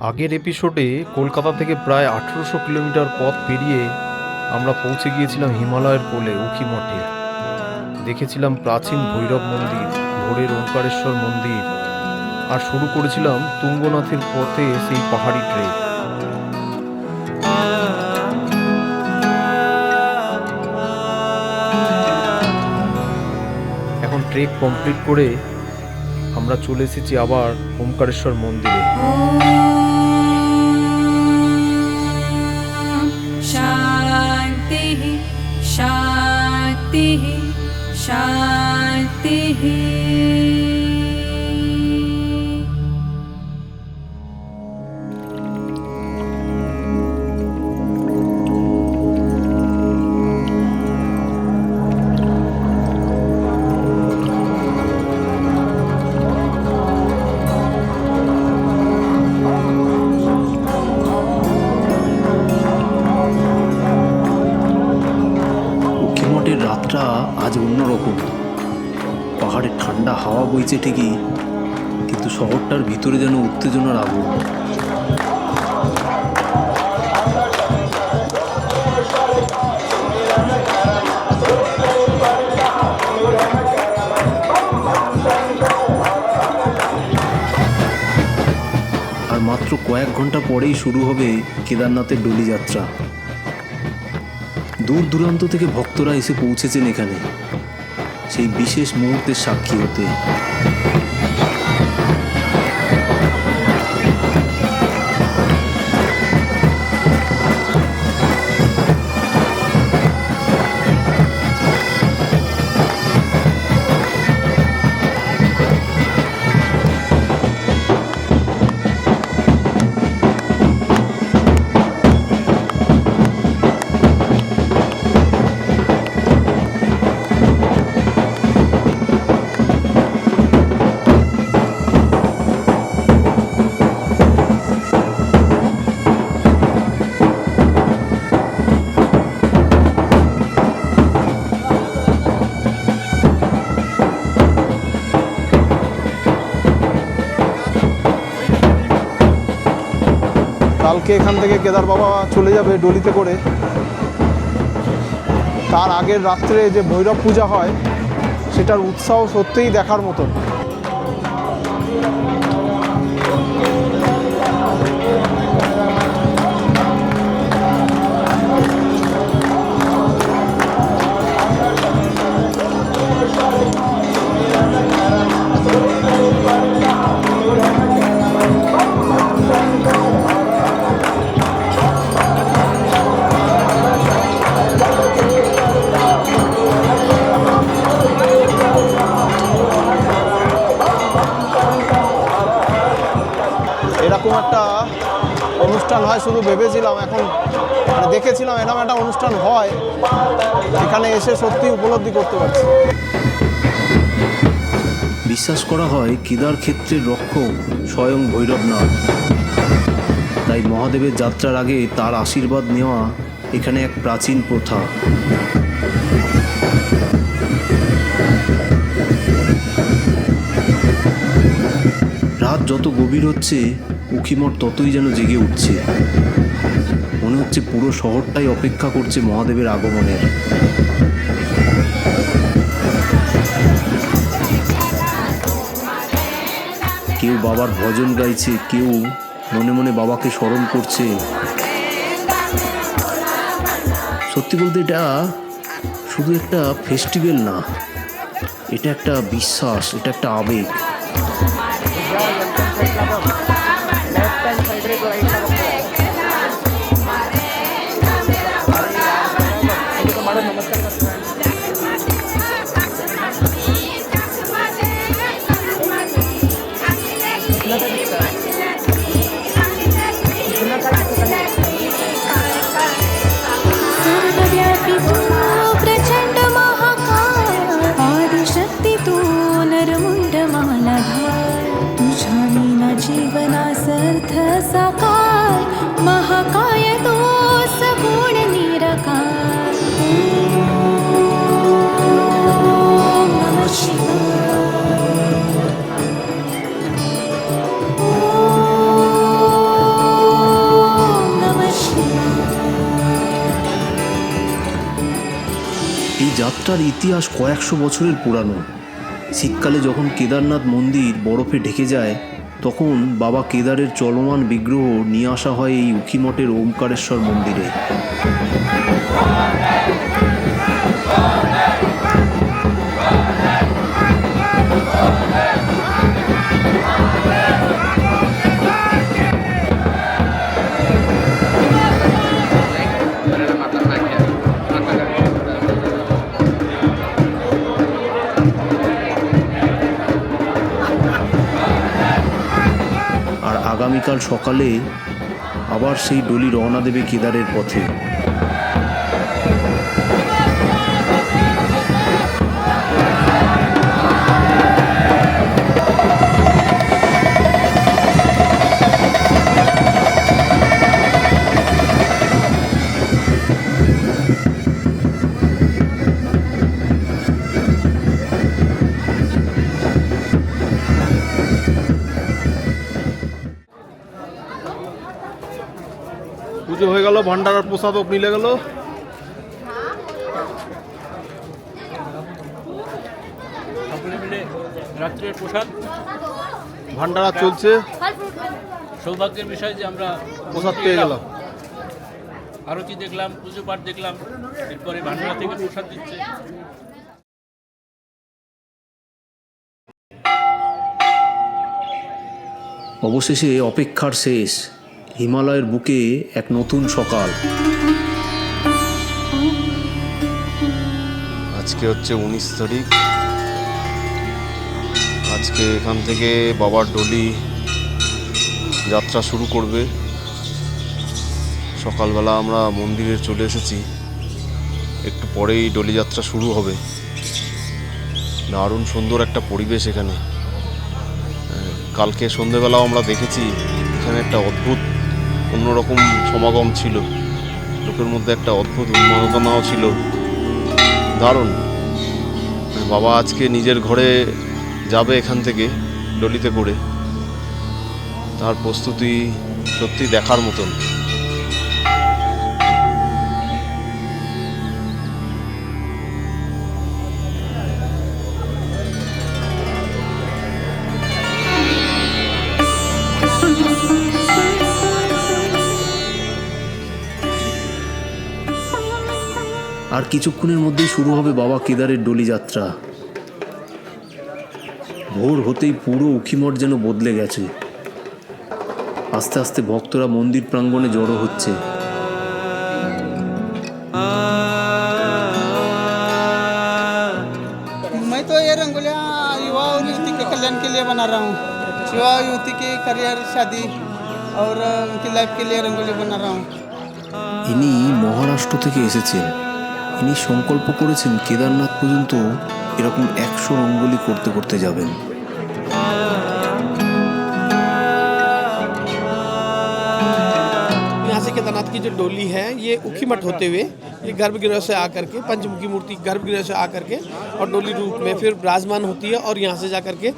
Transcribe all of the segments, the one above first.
আগের এপিসোডে কলকাতা থেকে প্রায় 1800 কিলোমিটার পথ পেরিয়ে আমরা পৌঁছে গিয়েছিলাম হিমালয়ের কোলে উখিমঠে। দেখেছিলাম প্রাচীন ভৈরব মন্দির, ভোরের ওঙ্কারেশ্বর মন্দির, আর শুরু করেছিলাম তুঙ্গনাথের পথে সেই পাহাড়ি ট্রেক। এখন ট্রেক কমপ্লিট করে আমরা চলে এসেছি আবার ওঙ্কারেশ্বর মন্দিরে। शान्तिः शान्तिः शान्तिः। রাতটা আজ অন্যরকম। পাহাড়ে ঠান্ডা হাওয়া বইছে ঠিকই, কিন্তু শহরটার ভিতরে যেন উত্তেজনার আগুন। আর মাত্র কয়েক ঘন্টা পরেই শুরু হবে কেদারনাথের ডলি যাত্রা। দূর দূরান্ত থেকে ভক্তরা এসে পৌঁছেছেন এখানে সেই বিশেষ মুহূর্তের সাক্ষী হতে। কালকে এখান থেকে কেদার বাবা চলে যাবে ডলিতে করে। তার আগের রাত্রে যে ভৈরব পূজা হয় সেটার উৎসাহ সত্যিই দেখার মতন। এরকম একটা অনুষ্ঠান হয় শুধু ভেবেছিলাম, এখন দেখেছিলাম এরকম একটা অনুষ্ঠান হয়, এখানে এসে সত্যি উপলব্ধি করতে পারছি। বিশ্বাস করা হয় কেদার ক্ষেত্রের রক্ষক স্বয়ং ভৈরবনাথ। তাই মহাদেবের যাত্রার আগে তার আশীর্বাদ নেওয়া এখানে এক প্রাচীন প্রথা। রাত যত গভীর হচ্ছে উখিমঠ ততই যেন জেগে উঠছে। মনে হচ্ছে পুরো শহরটাই অপেক্ষা করছে মহাদেবের আগমনের। কেউ বাবার ভজন গাইছে, কেউ মনে মনে বাবাকে স্মরণ করছে। সত্যি বলতে এটা শুধু একটা ফেস্টিভ্যাল না, এটা একটা বিশ্বাস, এটা একটা আবেগ। सर्वव्यापी तू प्रचंड महाकाय, आदिशक्ती तू नरमुंड मालाधार। तुझ्या विना जीवनासर्थ साकार, महाकाय तो सगुण निराकार। ओम नमः शिवाय। ओम যাত্রার ইতিহাস কয়েকশো বছরের পুরানো। শীতকালে যখন কেদারনাথ মন্দির বরফে ঢেকে যায়, তখন বাবা কেদারের চলমান বিগ্রহ নিয়ে আসা হয় এই উখিমঠের ওমকারেশ্বর মন্দিরে। আর আগামীকাল সকালে আবার সেই ডলি রওনা দেবে কেদারের পথে। পুজো হয়ে গেল, ভান্ডারার প্রসাদও মিলে গেল। রাত্রের প্রসাদ ভান্ডারা চলছে, সৌভাগ্যের বিষয় যে আমরা প্রসাদ পেয়ে গেলাম। আরতি দেখলাম, পুজো পাঠ দেখলাম, এরপরে ভান্ডারা থেকে প্রসাদ দিচ্ছে। অবশেষে অপেক্ষার শেষ। হিমালয়ের বুকে এক নতুন সকাল। আজকে হচ্ছে 19 তারিখ। আজকে এখান থেকে বাবার ডলি যাত্রা শুরু করবে। সকালবেলা আমরা মন্দিরে চলে এসেছি, একটু পরেই ডলি যাত্রা শুরু হবে। দারুণ সুন্দর একটা পরিবেশ এখানে। কালকে সন্ধেবেলাও আমরা দেখেছি এখানে একটা অদ্ভুত অন্যরকম সমাগম ছিল, লোকের মধ্যে একটা অদ্ভুত উন্মাদনাও ছিল। দারুণ। বাবা আজকে নিজের ঘরে যাবে এখান থেকে ডলিতে করে, তার প্রস্তুতি সত্যি দেখার মতন। আর কিছুক্ষণের মধ্যেই শুরু হবে বাবা কেদারের ডলি যাত্রা। ভোর হতেই পুরো উখিমঠ যেন বদলে গেছে। আস্তে আস্তে ভক্তরা মন্দির প্রাঙ্গণে জড়ো হচ্ছে। मैं तो ये रंगोलियाँ युवा और युवती के कल्याण के लिए बना रहा हूँ। युवा युवती के करियर, शादी और उनकी लाइफ के लिए रंगोली बना रहा हूँ। ইনি মহারাষ্ট্র থেকে এসেছেন। ইনি সংকল্প করেছেন কেদারনাথ পর্যন্ত এরকম 100 রঙ্গোলি করতে করতে যাবেন। यहाँ से केदारनाथ की जो डोली है ये उखीमठ होते हुए ये गर्भगृह से आकर के पंचमुखी मूर्ति गर्भगृह से आकर के और डोली रूप में फिर विराजमान होती है और यहाँ से जाकर के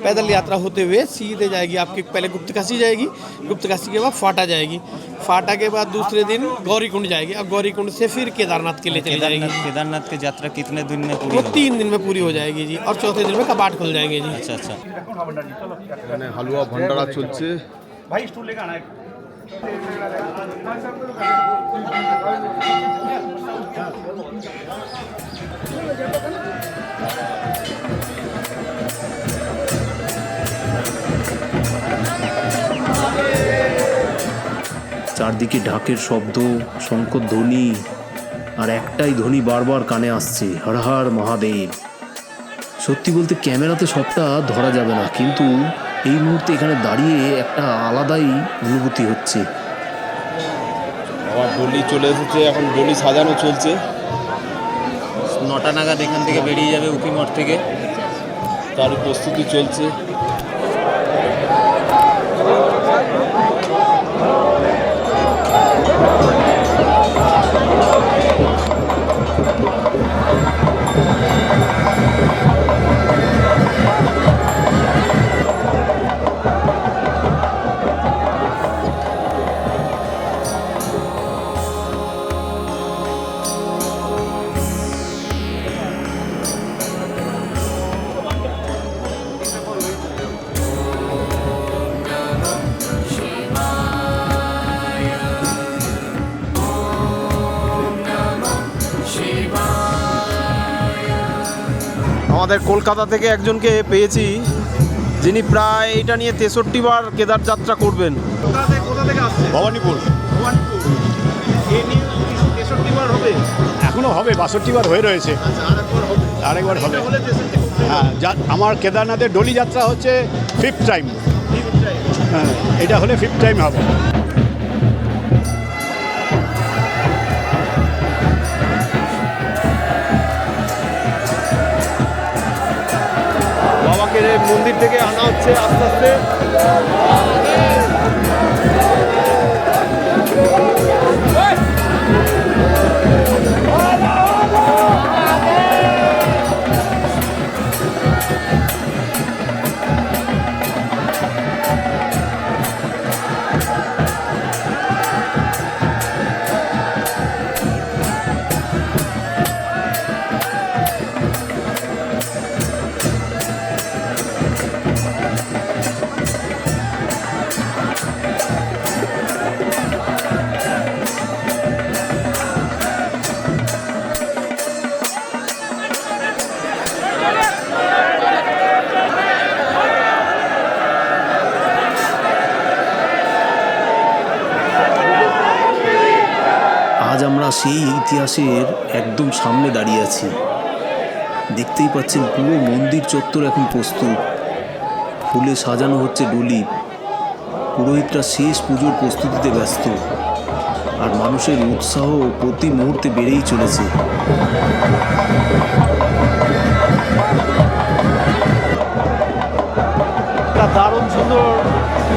पैदल यात्रा होते हुए सीधे जाएगी आपकी। पहले गुप्तकाशी जाएगी, गुप्तकाशी के बाद फाटा जाएगी, फाटा के बाद दूसरे दिन गौरीकुंड जाएगी और गौरीकुंड से फिर केदारनाथ के लिए चली जाएगी। केदारनाथ की यात्रा कितने दिन में पूरी वो होगी? 3 दिन में पूरी हो जाएगी जी और चौथे दिन में कपाट खुल जाएंगे जी। अच्छा अच्छा। এখানে হালুয়া ভান্ডারা চলছে। চারদিকে ঢাকের শব্দ, শঙ্খধ্বনি, আর একটাই ধ্বনি বারবার কানে আসছে, হর হর মহাদেব। সত্যি বলতে ক্যামেরাতে সবটা ধরা যাবে না, কিন্তু এই মুহূর্তে এখানে দাঁড়িয়ে একটা আলাদাই অনুভূতি হচ্ছে। বাবার ডলি চলে এসেছে, এখন ডলি সাজানো চলছে। 9টা নাগাদ এখান থেকে বেরিয়ে যাবে উখিমঠ থেকে। তার প্রস্তুতি চলছে। আমাদের কলকাতা থেকে একজনকে পেয়েছি, যিনি প্রায় এটা নিয়ে 63 বার কেদার যাত্রা করবেন। কোথা থেকে আসছে? ভবানীপুর। এই নিয়ে 63 বার হবে? এখনো হবে, 62 বার হয়ে রয়েছে, আরেকবার হবে। হ্যাঁ, আমার কেদারনাথের ডলি যাত্রা হচ্ছে 5th টাইম। হ্যাঁ, এটা হলে 5th টাইম হবে। বাবাকে মন্দির থেকে আনা হচ্ছে আস্তে আস্তে। আজ আমরা সেই ইতিহাসের একদম সামনে দাঁড়িয়ে আছি। দেখতেই পাচ্ছেন পুরো মন্দির চত্বর এখন প্রস্তুত, ফুলে সাজানো হচ্ছে ডলি। পুরোহিতরা শেষ পুজোর প্রস্তুতিতে ব্যস্ত, আর মানুষের উৎসাহ প্রতি মুহূর্তে বেড়েই চলেছে। একটা দারুণ সুন্দর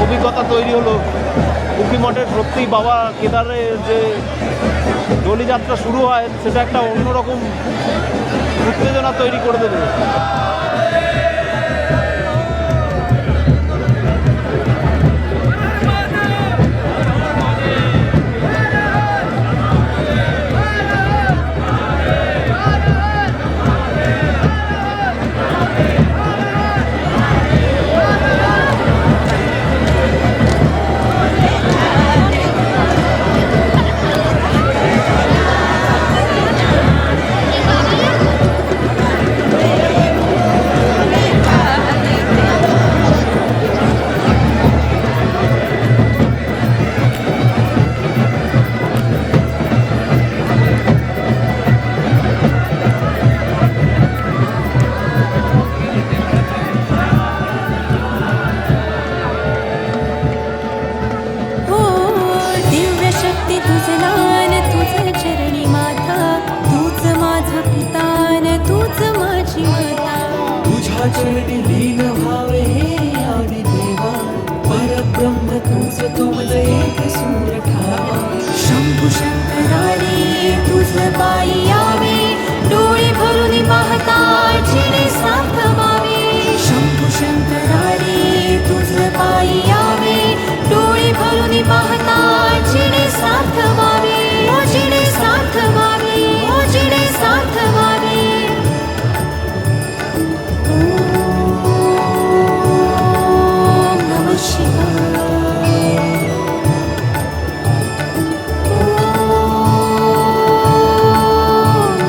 অভিজ্ঞতা তৈরি হলো। উখি মঠের সত্যি বাবা কেদারের যে ডলি যাত্রা শুরু হয়, সেটা একটা অন্যরকম উত্তেজনা তৈরি করে দেবে। हो दिव्य शक्ती तुझं दान, तुझं चरणी माता, तूच माझा पिता न तूच माझी माता. तुझ्या चरणी लीन व्हावे हे आदि देवा, परब्रह्म तूच तुमज एक सूर ठावा. शंभू शंकरारी तुझं पायी यावे, डोळे भरून पाहता जिने साथ व्हावे. शंभू शंकरारी तुझं पायी यावे, डोळे भरून पाहता जिने साथ व्हावे. ओ जिने साथ व्हावे, ओ जिने साथ व्हावे. ओम नमः शिवाय. ओम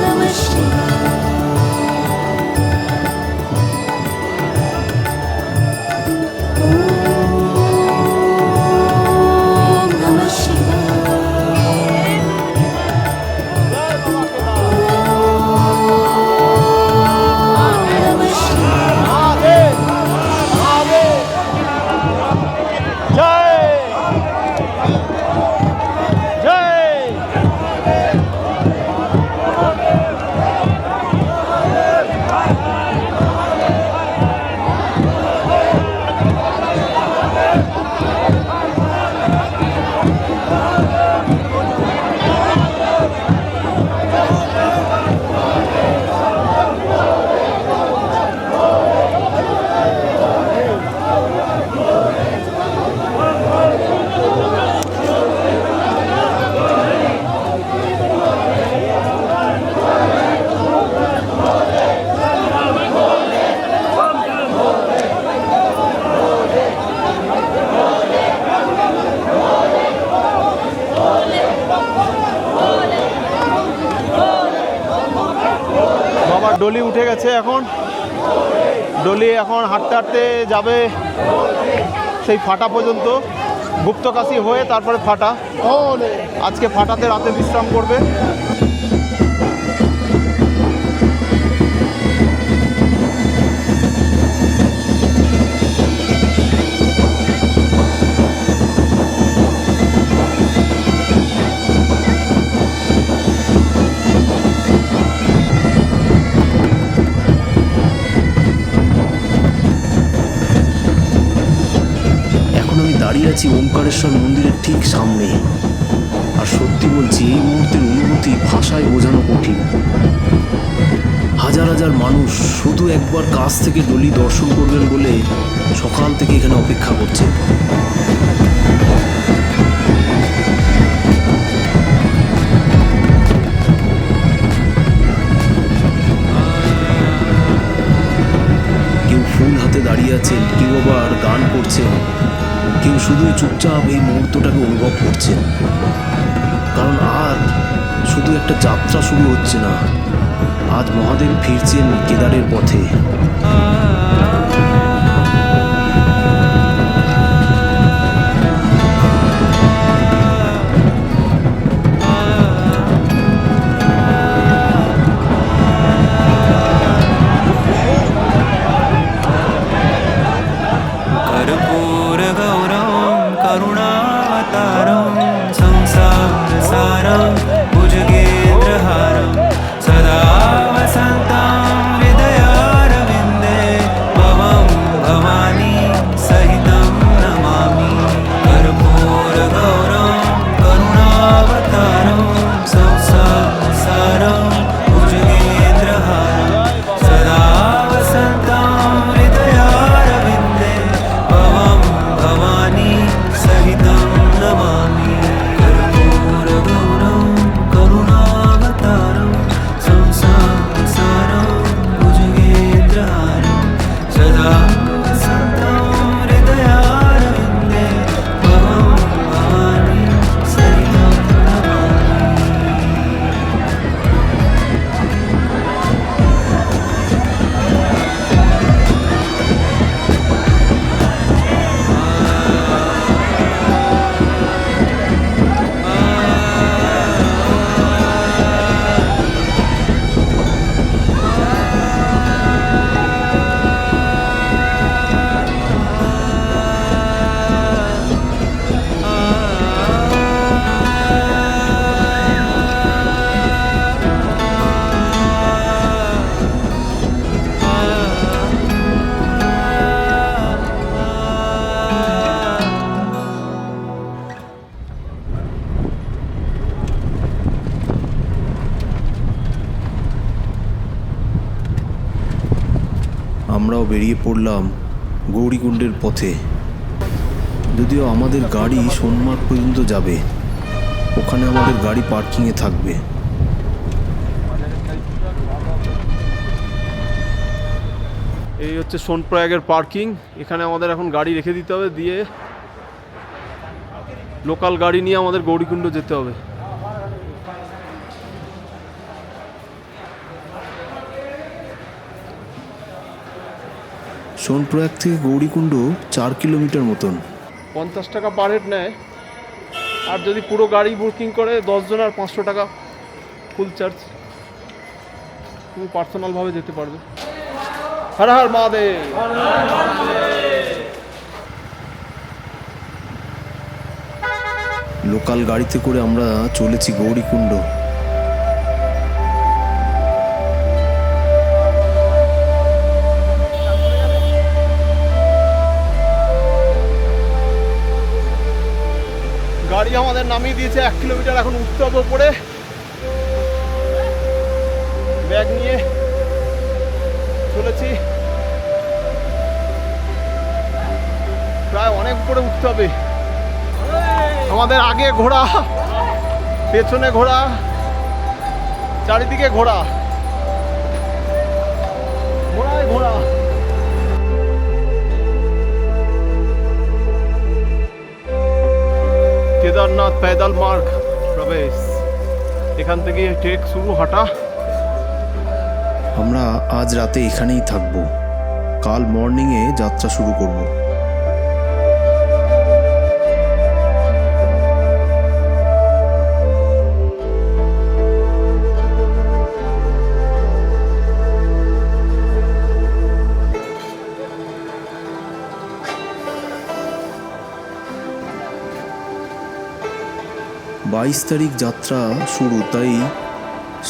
नमः शिवाय. ओम नमः शिवाय. ओम नमः शिवाय. जय जय বাবার ডলি উঠে গেছে এখন। ডলি এখন হাঁটতে হাঁটতে যাবে সেই ফাটা পর্যন্ত, গুপ্তকাশী হয়ে তারপরে ফাটা। আজকে ফাটাতে রাতে বিশ্রাম করবে। এখন আমি দাঁড়িয়ে আছি ওমকারেশ্বর মন্দিরের ঠিক সামনে, আর সত্যি বলছি এই মুহূর্তের অনুভূতি ভাষায় বোঝানো কঠিন। হাজার হাজার মানুষ শুধু একবার কাছ থেকে ডলি দর্শন করবেন বলে সকাল থেকে এখানে অপেক্ষা করছে। কেউ ফুল হাতে দাঁড়িয়ে আছেন, কেউ আবার গান করছেন, কেউ শুধুই চুপচাপ এই মুহূর্তটাকে অনুভব করছেন। কারণ আজ শুধু একটা যাত্রা শুরু হচ্ছে না, আজ মহাদেব ফিরছেন কেদারের পথে। कर्पूरगौरं करुणावतारं संसारसारं भुजगेन्द्रहारं सदा वसन्तं हृदयारविन्दे भवं भवानी सहितं नमामि। कर्पूरगौरं करुणावतारं संसारसारं भुजगेन्द्रहारं सदा वसन्तं हृदयारविन्दे भवं भवानी सहितं नमामि। कर्पूरगौरं करुणावतारं संसारसारं भुजगेन्द्रहारं सदा वसन्तं हृदयारविन्दे भवं भवानी सहितं नमामि। আমরাও বেরিয়ে পড়লাম গৌরীকুণ্ডের পথে। যদিও আমাদের গাড়ি সোনমার্গ পর্যন্ত যাবে, ওখানে আমাদের গাড়ি পার্কিংয়ে থাকবে। এই হচ্ছে সোনপ্রয়াগের পার্কিং। এখানে আমাদের এখন গাড়ি রেখে দিতে হবে, দিয়ে লোকাল গাড়ি নিয়ে আমাদের গৌরীকুণ্ড যেতে হবে। সোনপ্রয়াগ থেকে গৌরীকুণ্ড 4 কিলোমিটার মতন। 50 টাকা পার হেড নেয়, আর যদি পুরো গাড়ি বুকিং করে 10 জন আর 500 টাকা ফুল চার্জ। তুমি পার্সোনালভাবে যেতে পারবে। হর হর মহাদেব। লোকাল গাড়িতে করে আমরা চলেছি গৌরীকুণ্ড। গাড়ি আমাদের নামিয়ে দিয়েছে, 1 কিলোমিটার এখন উঠতে হবে উপরে। ব্যাগ নিয়ে চলেছি, প্রায় অনেক উপরে উঠতে হবে। আমাদের আগে ঘোড়া, পেছনে ঘোড়া, চারিদিকে ঘোড়া, ঘোড়ায় ঘোড়া। কেদারনাথ पैदल मार्ग प्रवेश। এখান থেকে ট্রেক শুরু, হাঁটা। আমরা আজ রাতে এখানেই থাকবো, কাল মর্নিংয়ে যাত্রা শুরু করব। বাইশ তারিখ যাত্রা শুরু, তাই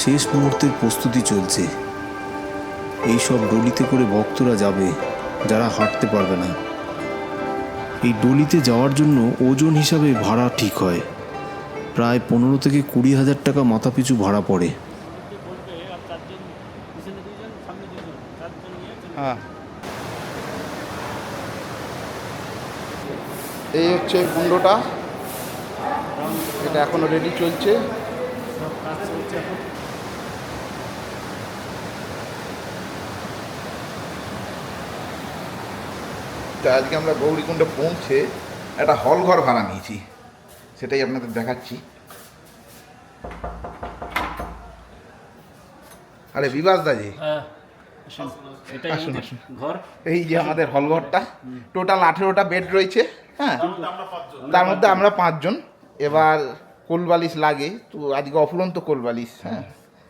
শেষ মুহূর্তের প্রস্তুতি চলছে। এইসব ডলিতে করে ভক্তরা যাবে যারা হাঁটতে পারবে না। এই ডলিতে যাওয়ার জন্য ওজন হিসাবে ভাড়া ঠিক হয়, প্রায় 15 থেকে 20,000 টাকা মাথাপিছু ভাড়া পড়ে। হ্যাঁ, এই হচ্ছে কুণ্ডটা, এটা এখনো রেডি চলছে। তো আজকে আমরা গৌরীকুণ্ডে পৌঁছে একটা হল ঘর ভাড়া নিয়েছি, সেটাই আপনাদের দেখাচ্ছি। আরে বিবাস দাজি, আসুন আসুন। এই যে আমাদের হল ঘরটা, টোটাল 18টা বেড রয়েছে। হ্যাঁ, তার মধ্যে আমরা 5 জন। এবার কোলবালিশ লাগে, তো আজকে অফুরন্ত কোলবালিশ। হ্যাঁ,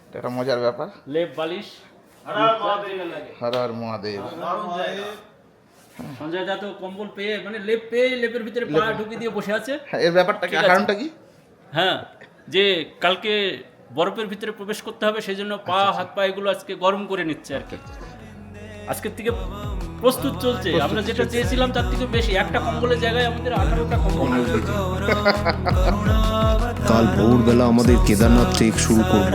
এটা একটা মজার ব্যাপার। লেপ বালিশ হর হর মহাদেব। সঞ্জয় দা তো কম্বল পেয়ে মানে লেপ পেয়ে লেপের ভিতরে পা ঢুকিয়ে দিয়ে বসে আছে। হ্যাঁ, এর ব্যাপারটা কি, ঠিক আছে। কারণটা কি? হ্যাঁ, যে কালকে বরফের ভিতরে প্রবেশ করতে হবে, সেই জন্য পা হাত পা এগুলো আজকে গরম করে নিচ্ছে আর কি। আজকের থেকে প্রস্তুত চলছে। আমরা যেটা চেয়েছিলাম তার থেকে বেশি, একটা কম্বলের জায়গায় আমাদের 18টা কম্বল। কাল ভোরবেলা আমাদের কেদারনাথ ট্রেক শুরু করব।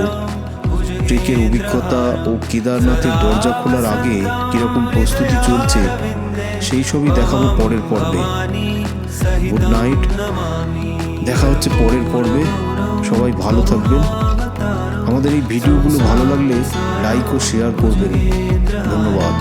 ট্রেকের অভিজ্ঞতা ও কেদারনাথের দরজা খোলার আগে কীরকম প্রস্তুতি চলছে সেই সবই দেখাবো পরের পর্বে। গুড নাইট, দেখা হচ্ছে পরের পর্বে। সবাই ভালো থাকবেন। আমাদের এই ভিডিওগুলো ভালো লাগলে লাইক ও শেয়ার করবেন। ধন্যবাদ।